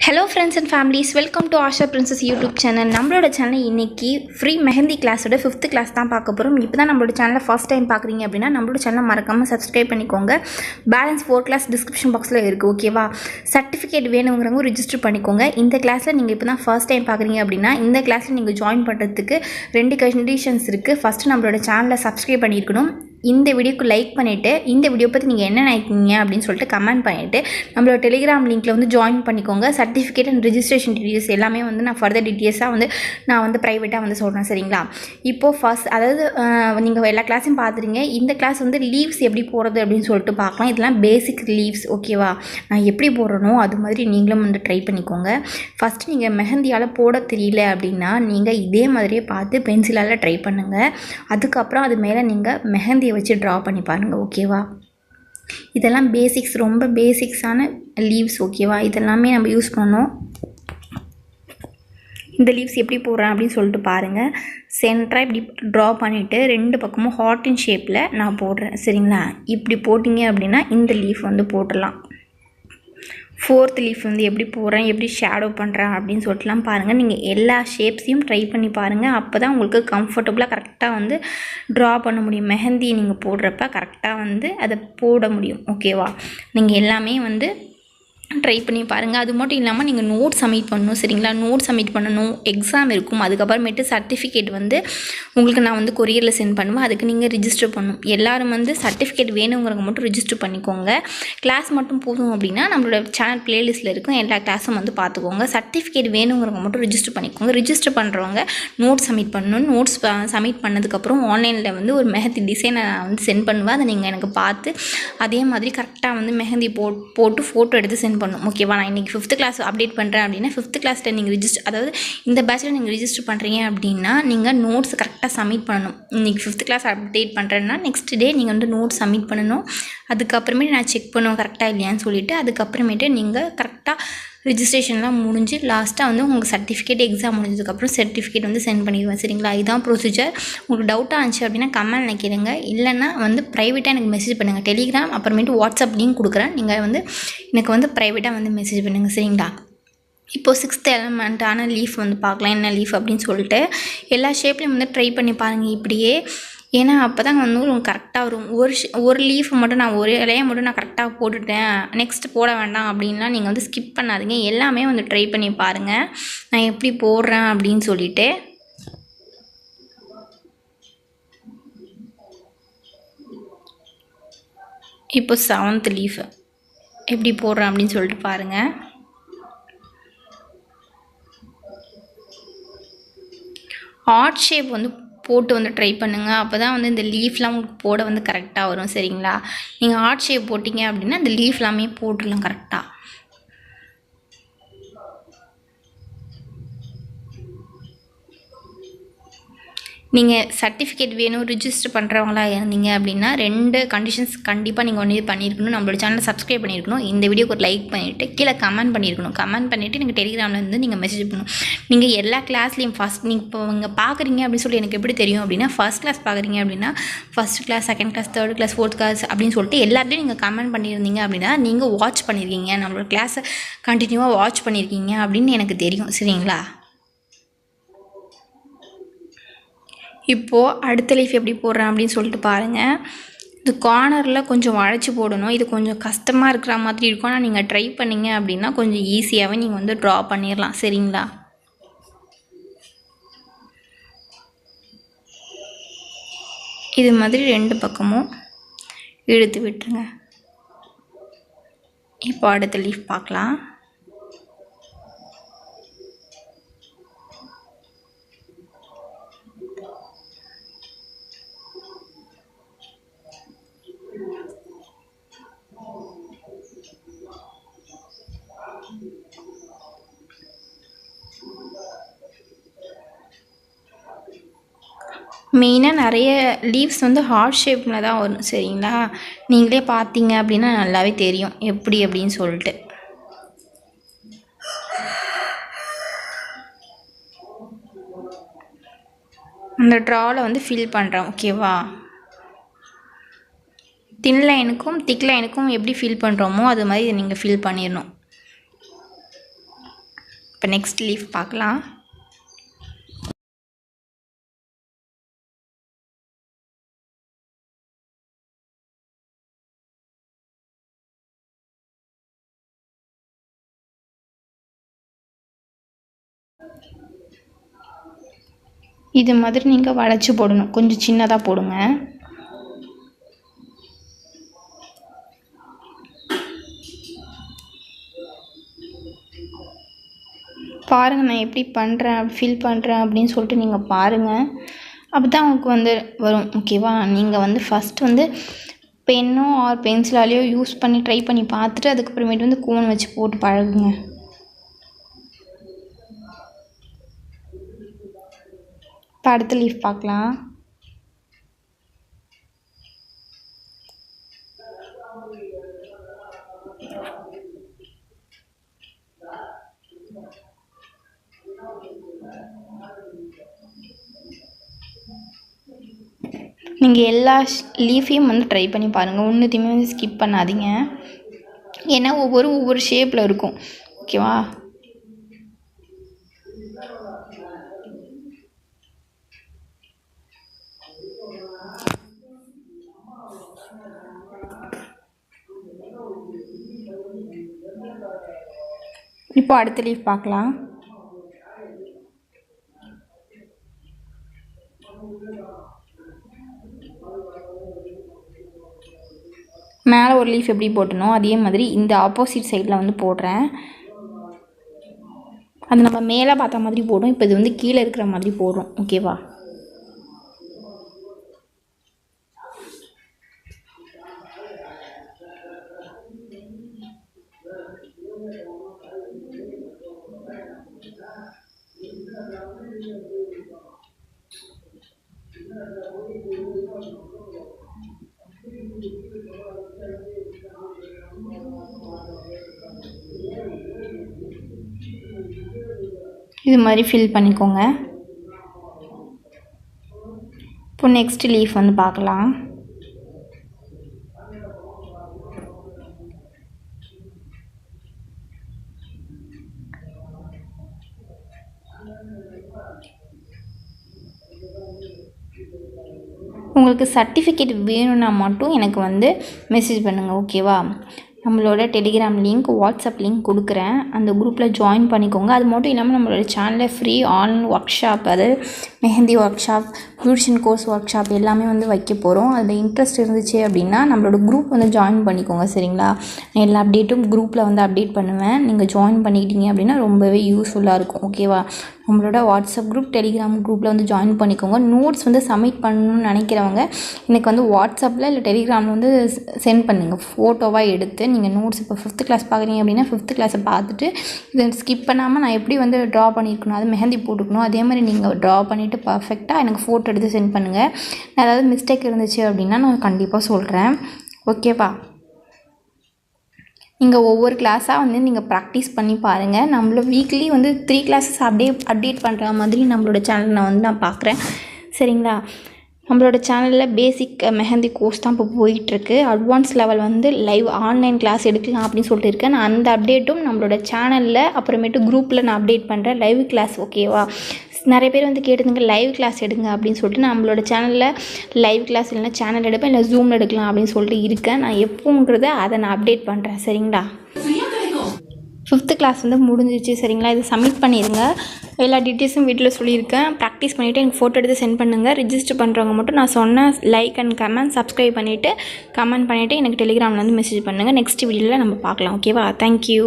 Hello friends and families, welcome to Asha Princess YouTube channel. நம்மளோட channel இன்னைக்கு free mehndi கிளாஸோட 5th class தான் பார்க்க போகிறோம். இப்போ தான் நம்மளோட சேனலை ஃபர்ஸ்ட் டைம் பார்க்குறீங்க அப்படின்னா நம்மளோட சேனலை மறக்காமல் சப்ஸ்கிரைப் பண்ணிக்கோங்க. பேலன்ஸ் 4 கிளாஸ் டிஸ்கிரிப்ஷன் பாக்ஸில் இருக்குது, ஓகேவா? சர்டிஃபிகேட் வேணுங்கிறவங்க ரிஜிஸ்டர் பண்ணிக்கோங்க. இந்த கிளாஸில் நீங்கள் இப்போ தான் ஃபர்ஸ்ட் டைம் பார்க்குறீங்க அப்படின்னா இந்த கிளாஸில் நீங்கள் ஜாயின் பண்ணுறதுக்கு 2 கண்டிஷன்ஸ் இருக்குது. ஃபஸ்ட்டு நம்மளோட சேனலை சப்ஸ்கிரைப் பண்ணியிருக்கணும். இந்த வீடியோக்கு லைக் பண்ணிவிட்டு இந்த வீடியோ பற்றி நீங்கள் என்ன நினைக்கிறீங்க அப்படின்னு சொல்லிட்டு கமெண்ட் பண்ணிவிட்டு நம்மளோட டெலிகிராம் லிங்க்கில் வந்து ஜாயின் பண்ணிக்கோங்க. சர்டிஃபிகேட் அண்ட் ரிஜிஸ்ட்ரேஷன் டீட்டெயில்ஸ் எல்லாமே வந்து நான் ஃபர்தர் டீட்டெயில்ஸாக நான் ப்ரைவேட்டாக சொல்கிறேன், சரிங்களா? இப்போது ஃபர்ஸ்ட் அதாவது நீங்கள் எல்லா கிளாஸையும் பார்த்துறீங்க. இந்த கிளாஸ் லீவ்ஸ் எப்படி போடுறது அப்படின்னு சொல்லிட்டு பார்க்கலாம். இதெல்லாம் பேசிக் லீவ்ஸ், ஓகேவா? நான் எப்படி போடுறனோ அது மாதிரி நீங்களும் ட்ரை பண்ணிக்கோங்க. ஃபஸ்ட்டு நீங்கள் மெஹந்தியால் போட தெரியல அப்படின்னா நீங்கள் இதே மாதிரியே பார்த்து பென்சிலால் ட்ரை பண்ணுங்கள். அதுக்கப்புறம் அது மேலே நீங்கள் மெஹந்தி வச்சு ட்ரா பண்ணி பாருங்கள், ஓகேவா? இதெல்லாம் பேசிக்ஸ், ரொம்ப பேசிக்ஸான லீவ்ஸ், ஓகேவா? இதெல்லாமே நம்ம யூஸ் பண்ணோம். இந்த லீவ்ஸ் எப்படி போடுறேன் அப்படின்னு சொல்லிட்டு பாருங்கள். சென்டராக இப்படி ட்ரா பண்ணிவிட்டு 2 பக்கமும் ஹார்ட்டின் ஷேப்பில் நான் போடுறேன், சரிங்களா? இப்படி போட்டிங்க அப்படின்னா இந்த லீஃப் போட்டுடலாம். 4th லீஃப் எப்படி போடுறேன், எப்படி ஷேடோ பண்ணுறேன் அப்படின்னு சொல்லிட்டுலாம் பாருங்கள். நீங்கள் எல்லா ஷேப்ஸையும் ட்ரை பண்ணி பாருங்கள். அப்போ தான் உங்களுக்கு கம்ஃபர்டபுளாக கரெக்டாக ட்ரா பண்ண முடியும். மெஹந்தி நீங்கள் போடுறப்ப கரெக்டாக அதை போட முடியும், ஓகேவா? நீங்கள் எல்லாமே ட்ரை பண்ணி பாருங்கள். அது மட்டும் இல்லாமல் நீங்கள் நோட் சப்மிட் பண்ணணும், சரிங்களா? நோட் சப்மிட் பண்ணணும், எக்ஸாம் இருக்கும். அதுக்கப்புறமேட்டு சர்டிஃபிகேட் உங்களுக்கு நான் கொரியரில் சென்ட் பண்ணுவேன். அதுக்கு நீங்கள் ரிஜிஸ்டர் பண்ணணும். எல்லோரும் சர்டிஃபிகேட் வேணுங்கிறவங்க மட்டும் ரிஜிஸ்டர் பண்ணிக்கோங்க. கிளாஸ் மட்டும் போதும் அப்படின்னா நம்மளோட சேனல் ப்ளேலிஸ்ட்டில் இருக்கும், எல்லா கிளாஸும் பார்த்துக்கோங்க. சர்டிஃபிகேட் வேணுங்கிறவங்க மட்டும் ரிஜிஸ்டர் பண்ணிக்கோங்க. ரிஜிஸ்டர் பண்ணுறவங்க நோட் சப்மிட் பண்ணணும். நோட்ஸ் சப்மிட் பண்ணதுக்கப்புறம் ஆன்லைனில் ஒரு மெஹந்தி டிசைனை நான் சென்ட் பண்ணுவேன். அதை நீங்கள் எனக்கு பார்த்து அதே மாதிரி கரெக்டாக மெஹந்தி போட்டு ஃபோட்டோ எடுத்து சென்ட் பண்ணணும், ஓகேவா? நான் இன்றைக்கி 5th கிளாஸ் அப்டேட் பண்ணுறேன் அப்படின்னா 5th கிளாஸில் நீங்கள் அதாவது இந்த பேட்சில் நீங்கள் ரிஜிஸ்டர் பண்ணுறீங்க அப்படின்னா நீங்கள் நோட்ஸ் கரெக்டாக சப்மிட் பண்ணணும். இன்றைக்கி 5th கிளாஸ் அப்டேட் பண்ணுறேன்னா நெக்ஸ்ட் டே நீங்கள் நோட்ஸ் சப்மிட் பண்ணணும். அதுக்கப்புறமேட்டு நான் செக் பண்ணுவேன் கரெக்டாக இல்லையான்னு சொல்லிவிட்டு அதுக்கப்புறமேட்டு நீங்கள் கரெக்டாக ரிஜிஸ்ட்ரேஷன்லாம் முடிஞ்சு லாஸ்ட்டாக உங்கள் சர்டிஃபிகேட் எக்ஸாம் முடிஞ்சதுக்கப்புறம் சர்டிஃபிகேட் சென்ட் பண்ணிடுவேன், சரிங்களா? இதுதான் ப்ரொசீஜர். உங்களுக்கு டவுட்டாக இருந்துச்சு அப்படின்னா கமெண்ட்ல கேளுங்க. இல்லைன்னா ப்ரைவேட்டாக எனக்கு மெசேஜ் பண்ணுங்கள். டெலிகிராம் அப்புறமேட்டு வாட்ஸ்அப் லிங்க் கொடுக்குறேன். நீங்கள் எனக்கு ப்ரைவேட்டாக மெசேஜ் பண்ணுங்கள், சரிங்களா? இப்போது 6th எலமெண்ட்டான லீஃப் பார்க்கலாம், என்ன லீஃப் அப்படின்னு சொல்லிட்டு எல்லா ஷேப்லேயும் ட்ரை பண்ணி பாருங்கள் இப்படியே. ஏன்னா அப்போ தான் உங்களுக்கு கரெக்டாக வரும். ஒரு லீஃப் மட்டும் நான் ஒரு இலையை மட்டும் நான் கரெக்டாக போட்டுட்டேன், நெக்ஸ்ட் போட வேண்டாம் அப்படின்லாம் நீங்கள் ஸ்கிப் பண்ணாதீங்க. எல்லாமே ட்ரை பண்ணி பாருங்கள் நான் எப்படி போடுறேன் அப்படின்னு சொல்லிட்டு. இப்போ 7th லீஃப் எப்படி போடுறேன் அப்படின்னு சொல்லிட்டு பாருங்கள். ஹார்ட் ஷேப் போட்டு ட்ரை பண்ணுங்கள். அப்போ தான் இந்த லீஃப்லாம் உங்களுக்கு போட கரெக்டாக வரும், சரிங்களா? நீங்கள் ஹார்ட் ஷேப் போட்டிங்க அப்படின்னா இந்த லீஃப்லாமே போட்டுடலாம் கரெக்டாக. நீங்கள் சர்டிஃபிகேட் வேணும் ரிஜிஸ்டர் பண்ணுறவங்களா இருந்தீங்க அப்படின்னா 2 கண்டிஷன்ஸ் கண்டிப்பாக நீங்கள் பண்ணியிருக்கணும். நம்மளோட சேனலை சப்ஸ்கிரைப் பண்ணியிருக்கணும். இந்த வீடியோக்கு ஒரு லைக் பண்ணிவிட்டு கீழே கமெண்ட் பண்ணியிருக்கணும். கமெண்ட் பண்ணிவிட்டு நீங்கள் டெலிகிராமில் நீங்கள் மெசேஜ் பண்ணணும். நீங்கள் எல்லா கிளாஸ்லேயும் நீங்கள் இப்போ இங்கே பார்க்குறீங்க அப்படின்னு சொல்லி எனக்கு எப்படி தெரியும் அப்படின்னா ஃபஸ்ட் கிளாஸ் பார்க்குறீங்க அப்படின்னா 1st class, 2nd class, 3rd class, 4th class அப்படின்னு சொல்லிட்டு எல்லாத்தையும் நீங்கள் கமெண்ட் பண்ணியிருந்தீங்க அப்படின்னா நீங்கள் வாட்ச் பண்ணியிருக்கீங்க, நம்மளோட கிளாஸை கண்டினியூவாக வாட்ச் பண்ணியிருக்கீங்க அப்படின்னு எனக்கு தெரியும், சரிங்களா? இப்போது அடுத்த லீஃப் எப்படி போடுறேன் அப்படின்னு சொல்லிட்டு பாருங்கள். இது கார்னரில் கொஞ்சம் வளைச்சி போடணும். இது கொஞ்சம் கஷ்டமாக இருக்கிற மாதிரி இருக்கும். ஆனால் நீங்கள் ட்ரை பண்ணிங்க அப்படின்னா கொஞ்சம் ஈஸியாகவே நீங்கள் ட்ரா பண்ணிடலாம், சரிங்களா? இது மாதிரி 2 பக்கமும் இழுத்து விட்டுருங்க. இப்போ அடுத்த லீஃப் பார்க்கலாம். மெயினாக நிறைய லீவ்ஸ் ஹார்ட் ஷேப்பில் தான் வரும், சரிங்களா? நீங்களே பார்த்தீங்க அப்படின்னா நல்லாவே தெரியும் எப்படி அப்படின்னு சொல்லிட்டு. அந்த ட்ராவில் ஃபில் பண்ணுறேன், ஓகேவா? தின் லைனுக்கும் திக் லைனுக்கும் எப்படி ஃபில் பண்ணுறோமோ அது மாதிரி நீங்கள் ஃபில் பண்ணிடணும். இப்போ நெக்ஸ்ட் லீஃப் பார்க்கலாம். இது மாதிரி நீங்கள் வளைச்சி போடணும், கொஞ்சம் சின்னதாக போடுங்க. பாருங்கள் நான் எப்படி பண்ணுறேன், ஃபீல் பண்ணுறேன் அப்படின்னு சொல்லிட்டு நீங்கள் பாருங்கள். அப்போ தான் உங்களுக்கு வந்து வரும். ஓகேவா? நீங்கள் வந்து ஃபஸ்ட்டு வந்து பென்னோ ஆர் பென்சிலாலேயோ யூஸ் பண்ணி ட்ரை பண்ணி பார்த்துட்டு அதுக்கப்புறமேட்டு வந்து கோன் வச்சு போட்டு பழகுங்க. இப்போ அடுத்த லீஃப் பார்க்கலாம். நீங்கள் எல்லா லீஃபையும் வந்து ட்ரை பண்ணி பாருங்கள், ஒன்றுத்தையுமே வந்து ஸ்கிப் பண்ணாதீங்க. ஏன்னா ஒவ்வொரு ஷேப்பில் இருக்கும். ஓகேவா? இப்போ அடுத்த லீஃப் பார்க்கலாம். மேலே ஒரு லீஃப் எப்படி போட்டணும் அதே மாதிரி இந்த ஆப்போசிட் சைடில் வந்து போடுறேன். அது நம்ம மேலே பார்த்த மாதிரி போடும், இப்போ இது வந்து கீழே இருக்கிற மாதிரி போடும். ஓகேவா? இது மாதிரி ஃபில் பண்ணிக்கோங்க. இப்போ நெக்ஸ்ட் லீஃப் வந்து பார்க்கலாம். உங்களுக்கு சர்டிஃபிகேட் வேணும்னா மட்டும் எனக்கு வந்து மெசேஜ் பண்ணுங்கள். ஓகேவா? நம்மளோட டெலிகிராம் லிங்க், வாட்ஸ்அப் லிங்க் கொடுக்குறேன், அந்த குரூப்பில் ஜாயின் பண்ணிக்கோங்க. அது மட்டும் இல்லாமல் நம்மளோட சேனலில் ஃப்ரீ ஆன்லைன் ஒர்க் ஷாப், அது mehndi work shop, beautician course work shop எல்லாமே வந்து வைக்க போகிறோம். அதில் இன்ட்ரெஸ்ட் இருந்துச்சு அப்படின்னா நம்மளோட குரூப் வந்து ஜாயின் பண்ணிக்கோங்க. சரிங்களா? நான் எல்லா அப்டேட்டும் குரூப்பில் வந்து அப்டேட் பண்ணுவேன். நீங்கள் ஜாயின் பண்ணிக்கிட்டீங்க அப்படின்னா ரொம்பவே யூஸ்ஃபுல்லாக இருக்கும். ஓகேவா? நம்மளோட வாட்ஸ்அப் குரூப், டெலிகிராம் குரூப்பில் வந்து ஜாயின் பண்ணிக்கோங்க. நோட்ஸ் வந்து சப்மிட் பண்ணணும்னு நினைக்கிறவங்க எனக்கு வந்து வாட்ஸ்அப்பில் இல்லை டெலிகிராமில் வந்து சென்ட் பண்ணுங்கள். ஃபோட்டோவாக எடுத்து நீங்கள் நோட்ஸ் இப்போ 5th கிளாஸ் பார்க்குறீங்க அப்படின்னா 5th கிளாஸை பார்த்துட்டு இதை ஸ்கிப் பண்ணாமல் நான் எப்படி வந்து ட்ரா பண்ணியிருக்கணும், அது மெஹந்தி போட்டுக்கணும், அதே மாதிரி நீங்கள் ட்ரா பண்ணிவிட்டு பர்ஃபெக்டாக எனக்கு ஃபோட்டோ எடுத்து சென்ட் பண்ணுங்கள். ஏதாவது மிஸ்டேக் இருந்துச்சு அப்படின்னா நான் கண்டிப்பாக சொல்கிறேன். ஓகேவா? நீங்கள் ஒவ்வொரு கிளாஸாக வந்து நீங்கள் ப்ராக்டிஸ் பண்ணி பாருங்கள். நம்மள வீக்லி வந்து 3 கிளாஸஸ் அப்டேட் பண்ணுற மாதிரி நம்மளோட சேனலில் நான் பார்க்குறேன். சரிங்களா? நம்மளோட சேனலில் பேசிக் மெஹந்தி கோர்ஸ் தான் இப்போ போயிட்டுருக்கு. அட்வான்ஸ் லெவல் வந்து லைவ் ஆன்லைன் கிளாஸ் எடுக்கலாம் அப்படின்னு சொல்லிட்டு இருக்கேன். நான் அந்த அப்டேட்டும் நம்மளோட சேனலில் அப்புறமேட்டு குரூப்பில் நான் அப்டேட் பண்ணுறேன், லைவ் கிளாஸ். ஓகேவா? நிறைய பேர் வந்து கேட்டுதுங்க லைவ் கிளாஸ் எடுங்க அப்படின்னு சொல்லிட்டு. நம்மளோட சேனலில் லைவ் கிளாஸ் இல்லைன்னா சேனல் எடுப்பேன், இல்லை ஜூமில் எடுக்கலாம் அப்படின்னு சொல்லிட்டு இருக்கேன். நான் எப்போங்கிறத அதை நான் அப்டேட் பண்ணுறேன். சரிங்களா? 5th கிளாஸ் வந்து முடிஞ்சிச்சு. சரிங்களா? இது சப்மிட் பண்ணிடுங்க. எல்லா டீட்டெயில்ஸும் வீட்டில் சொல்லியிருக்கேன். ப்ராக்டிஸ் பண்ணிவிட்டு எனக்கு ஃபோட்டோ எடுத்து சென்ட் பண்ணுங்கள். ரிஜிஸ்டர் பண்ணுறவங்க மட்டும் நான் சொன்ன லைக் அண்ட் கமெண்ட், சப்ஸ்கிரைப் பண்ணிவிட்டு கமெண்ட் பண்ணிவிட்டு எனக்கு டெலிகிராமில் வந்து மெசேஜ் பண்ணுங்கள். நெக்ஸ்ட் வீடியோவில் நம்ம பார்க்கலாம். ஓகேவா? தேங்க்யூ.